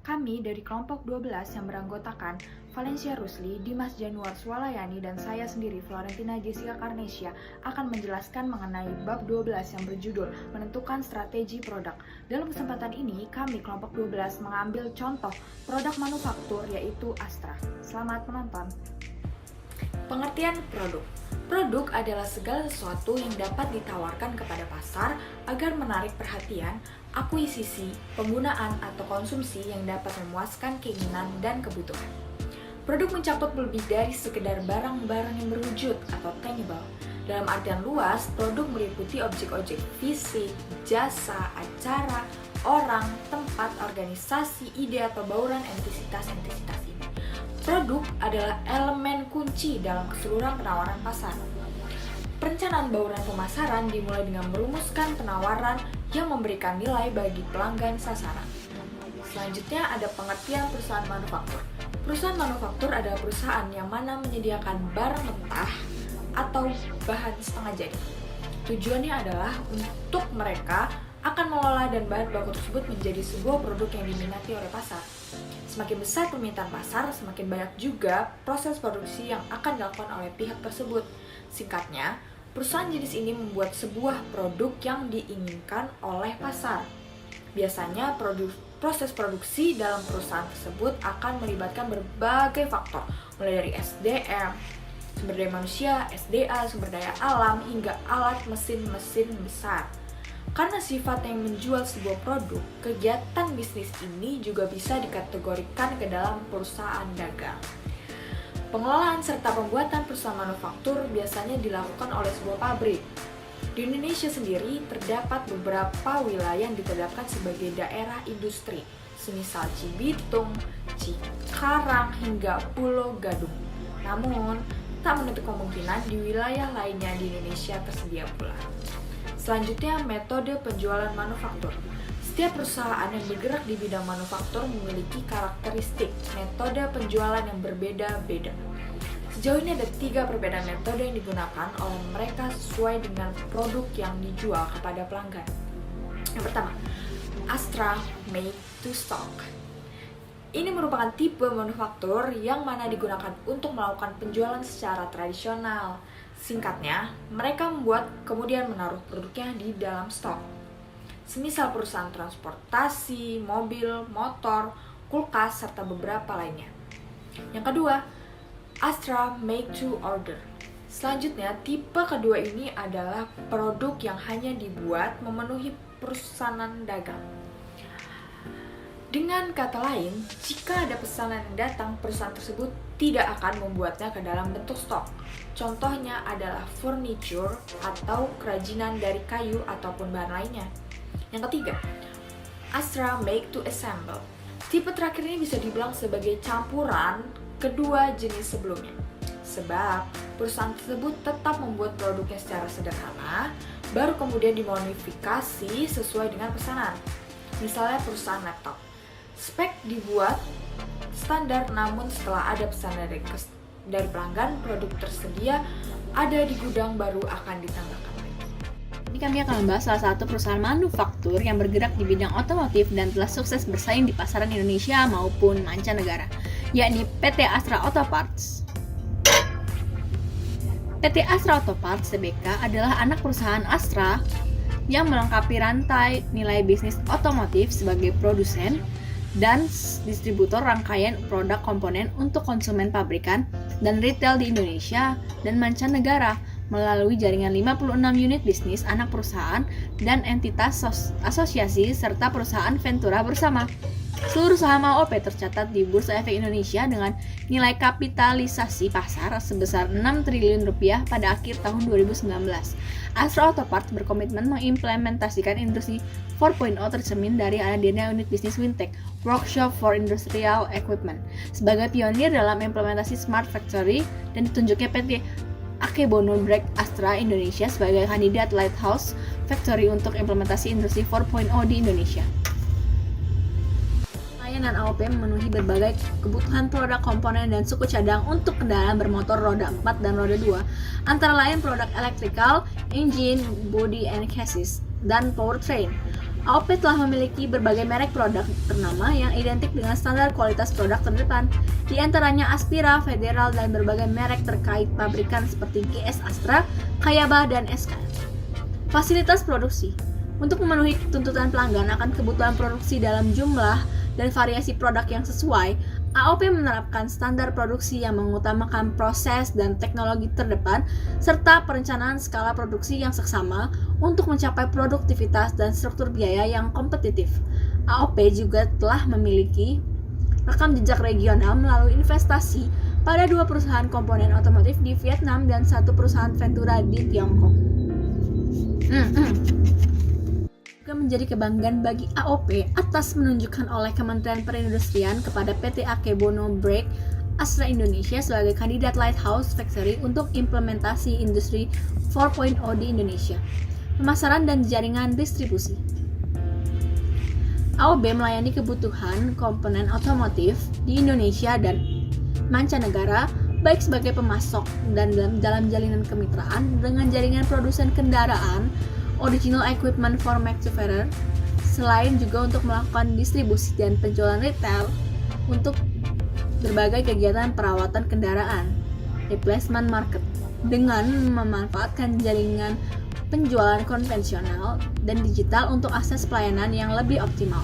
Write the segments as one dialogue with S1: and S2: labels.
S1: Kami dari kelompok 12 yang beranggotakan Valencia Rusli, Dimas Januar Swalayani, dan saya sendiri Florentina Jessica Karnesia akan menjelaskan mengenai bab 12 yang berjudul menentukan strategi produk. Dalam kesempatan ini, kami kelompok 12 mengambil contoh produk manufaktur yaitu Astra. Selamat menonton. Pengertian produk. Produk adalah segala sesuatu yang dapat ditawarkan kepada pasar agar menarik perhatian, akuisisi, penggunaan, atau konsumsi yang dapat memuaskan keinginan dan kebutuhan. Produk mencakup lebih dari sekedar barang-barang yang berwujud atau tangible. Dalam artian luas, produk meliputi objek-objek fisik, jasa, acara, orang, tempat, organisasi, ide, atau bauran entitas-entitas ini. Produk adalah elemen kunci dalam keseluruhan penawaran pasar. Perencanaan bauran pemasaran dimulai dengan merumuskan penawaran yang memberikan nilai bagi pelanggan sasaran. Selanjutnya ada pengertian perusahaan manufaktur. Perusahaan manufaktur adalah perusahaan yang mana menyediakan barang mentah atau bahan setengah jadi. Tujuannya adalah untuk mereka akan mengolah dan bahan baku tersebut menjadi sebuah produk yang diminati oleh pasar. Semakin besar permintaan pasar, semakin banyak juga proses produksi yang akan dilakukan oleh pihak tersebut. Singkatnya, perusahaan jenis ini membuat sebuah produk yang diinginkan oleh pasar. Biasanya proses produksi dalam perusahaan tersebut akan melibatkan berbagai faktor, mulai dari SDM, sumber daya manusia, SDA, sumber daya alam, hingga alat mesin-mesin besar. Karena sifat yang menjual sebuah produk, kegiatan bisnis ini juga bisa dikategorikan ke dalam perusahaan dagang. Pengelolaan serta pembuatan perusahaan manufaktur biasanya dilakukan oleh sebuah pabrik. Di Indonesia sendiri, terdapat beberapa wilayah yang ditetapkan sebagai daerah industri, semisal Cibitung, Cikarang, hingga Pulau Gadung. Namun, tak menutup kemungkinan di wilayah lainnya di Indonesia tersedia pula. Selanjutnya, metode penjualan manufaktur. Setiap perusahaan yang bergerak di bidang manufaktur memiliki karakteristik metode penjualan yang berbeda-beda. Sejauh ini ada 3 perbedaan metode yang digunakan oleh mereka sesuai dengan produk yang dijual kepada pelanggan. Yang pertama, Astra Make to Stock. Ini merupakan tipe manufaktur yang mana digunakan untuk melakukan penjualan secara tradisional. Singkatnya, mereka membuat kemudian menaruh produknya di dalam stok. Semisal perusahaan transportasi, mobil, motor, kulkas, serta beberapa lainnya. Yang kedua, Astra Make to Order. Selanjutnya, tipe kedua ini adalah produk yang hanya dibuat memenuhi pesanan dagang. Dengan kata lain, jika ada pesanan yang datang, perusahaan tersebut tidak akan membuatnya ke dalam bentuk stok. Contohnya adalah furniture atau kerajinan dari kayu ataupun bahan lainnya. Yang ketiga, Astra Make to Assemble. Tipe terakhir ini bisa dibilang sebagai campuran kedua jenis sebelumnya. Sebab perusahaan tersebut tetap membuat produknya secara sederhana, baru kemudian dimodifikasi sesuai dengan pesanan. Misalnya perusahaan laptop. Spek dibuat standar, namun setelah ada pesanan dari pelanggan, produk tersedia ada di gudang baru akan ditambahkan lagi.
S2: Ini kami akan membahas salah satu perusahaan manufaktur yang bergerak di bidang otomotif dan telah sukses bersaing di pasaran Indonesia maupun mancanegara, yakni PT Astra Auto Parts. PT Astra Auto Parts Tbk adalah anak perusahaan Astra yang melengkapi rantai nilai bisnis otomotif sebagai produsen dan distributor rangkaian produk komponen untuk konsumen pabrikan dan retail di Indonesia dan mancanegara melalui jaringan 56 unit bisnis anak perusahaan dan entitas asosiasi serta perusahaan Ventura bersama. Seluruh saham AOP tercatat di Bursa Efek Indonesia dengan nilai kapitalisasi pasar sebesar 6 triliun rupiah pada akhir tahun 2019. Astra Auto Parts berkomitmen mengimplementasikan industri 4.0 tercermin dari hadirnya unit bisnis Wintech, Workshop for Industrial Equipment, sebagai pionir dalam implementasi Smart Factory dan ditunjuknya PT Akebono Break Astra Indonesia sebagai kandidat Lighthouse Factory untuk implementasi industri 4.0 di Indonesia. Dan AOP memenuhi berbagai kebutuhan produk komponen dan suku cadang untuk kendaraan bermotor roda 4 dan roda 2, antara lain produk electrical, engine, body and chassis, dan powertrain. AOP telah memiliki berbagai merek produk ternama yang identik dengan standar kualitas produk terdepan, di antaranya Aspira, Federal, dan berbagai merek terkait pabrikan seperti GS Astra, Kayaba, dan SK. Fasilitas produksi. Untuk memenuhi tuntutan pelanggan akan kebutuhan produksi dalam jumlah dan variasi produk yang sesuai, AOP menerapkan standar produksi yang mengutamakan proses dan teknologi terdepan serta perencanaan skala produksi yang seksama untuk mencapai produktivitas dan struktur biaya yang kompetitif. AOP juga telah memiliki rekam jejak regional melalui investasi pada 2 perusahaan komponen otomotif di Vietnam dan 1 perusahaan Ventura di Tiongkok. Juga menjadi kebanggaan bagi AOP atas menunjukkan oleh Kementerian Perindustrian kepada PT Akebono Brake Astra Indonesia sebagai kandidat Lighthouse Factory untuk implementasi Industri 4.0 di Indonesia, pemasaran dan jaringan distribusi. AOB melayani kebutuhan komponen otomotif di Indonesia dan mancanegara, baik sebagai pemasok dan dalam jalinan kemitraan dengan jaringan produsen kendaraan, original equipment for manufacturer, selain juga untuk melakukan distribusi dan penjualan retail untuk berbagai kegiatan perawatan kendaraan, replacement market, dengan memanfaatkan jaringan penjualan konvensional dan digital untuk akses pelayanan yang lebih optimal.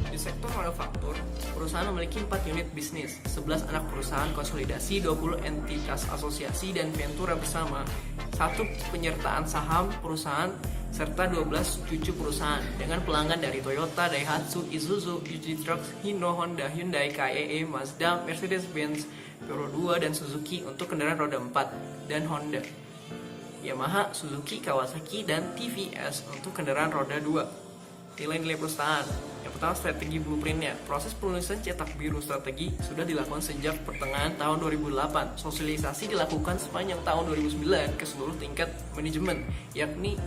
S3: Di sektor manufaktur, perusahaan memiliki 4 unit bisnis, 11 anak perusahaan konsolidasi, 20 entitas asosiasi dan ventura bersama, 1 penyertaan saham perusahaan, serta 12 cucu perusahaan dengan pelanggan dari Toyota, Daihatsu, Isuzu, UG Trucks, Hino, Honda, Hyundai, KAE, Mazda, Mercedes-Benz, Peugeot 2, dan Suzuki untuk kendaraan roda 4, dan Honda, Yamaha, Suzuki, Kawasaki, dan TVS untuk kendaraan roda 2. Nilai-nilai perusahaan. Yang pertama, strategi blueprintnya. Proses penulisan cetak biru strategi sudah dilakukan sejak pertengahan tahun 2008. Sosialisasi dilakukan sepanjang tahun 2009 ke seluruh tingkat manajemen, yakni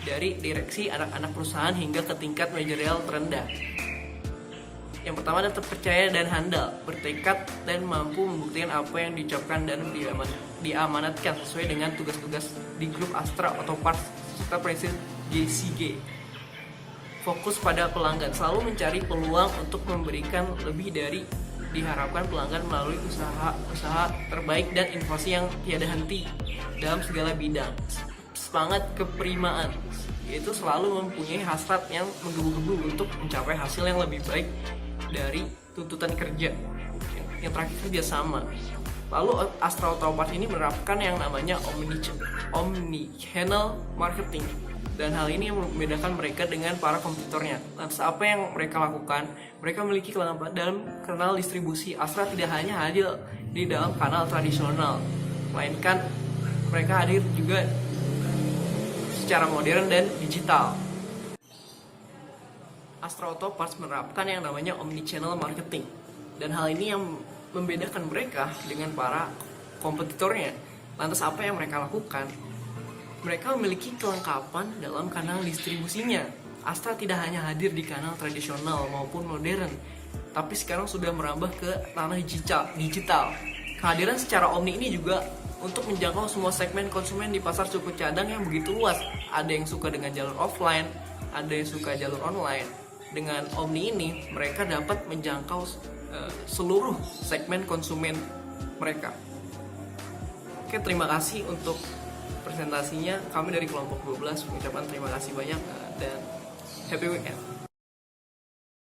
S3: dari direksi anak-anak perusahaan hingga ke tingkat manajerial terendah. Yang pertama adalah terpercaya dan handal, bertekad dan mampu membuktikan apa yang diucapkan dan diamanatkan sesuai dengan tugas-tugas di grup Astra Auto Parts serta prinsip JCG. Fokus pada pelanggan, selalu mencari peluang untuk memberikan lebih dari diharapkan pelanggan melalui usaha terbaik dan inovasi yang tiada henti dalam segala bidang. Semangat keprimaan, yaitu selalu mempunyai hasrat yang menggebu-gebu untuk mencapai hasil yang lebih baik dari tuntutan kerja. Yang terakhir, kerjasama. Lalu Astra Auto Parts ini menerapkan yang namanya omni-channel marketing, dan hal ini yang membedakan mereka dengan para kompetitornya. Lantas apa yang mereka lakukan? Mereka memiliki kelengkapan dalam kanal distribusi. Astra tidak hanya hadir di dalam kanal tradisional, melainkan mereka hadir juga secara modern dan digital. Astra Auto Parts menerapkan yang namanya omni-channel marketing, dan hal ini yang membedakan mereka dengan para kompetitornya. Lantas apa yang mereka lakukan? Mereka memiliki kelengkapan dalam kanal distribusinya. Astra tidak hanya hadir di kanal tradisional maupun modern, tapi sekarang sudah merambah ke tanah digital. Kehadiran secara omni ini juga untuk menjangkau semua segmen konsumen di pasar suku cadang yang begitu luas. Ada yang suka dengan jalur offline, ada yang suka jalur online. Dengan omni ini, mereka dapat menjangkau seluruh segmen konsumen mereka. Oke, terima kasih untuk presentasinya. Kami dari kelompok 12 mengucapkan terima kasih banyak dan happy weekend.